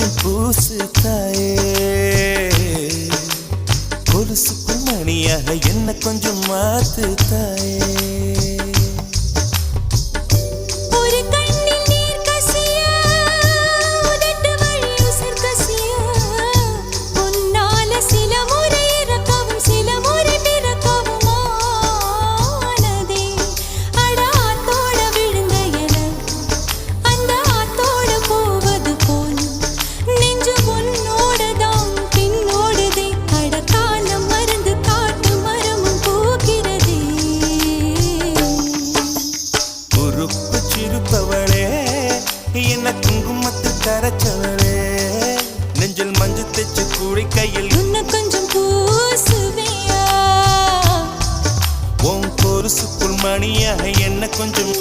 கொஞ்சம் பூசு தாயே கொலுசுக்குள் மணியாக என்ன கொஞ்சம் மாத்து தாயே என்ன குங்குமத்து கரைச்சவளே நெஞ்சில் மஞ்சு தேச்சு கூடி கையில் உன்னை கொஞ்சம் பூசுவியா உன் கொலுசுக்குள் மணியாக என்ன கொஞ்சம்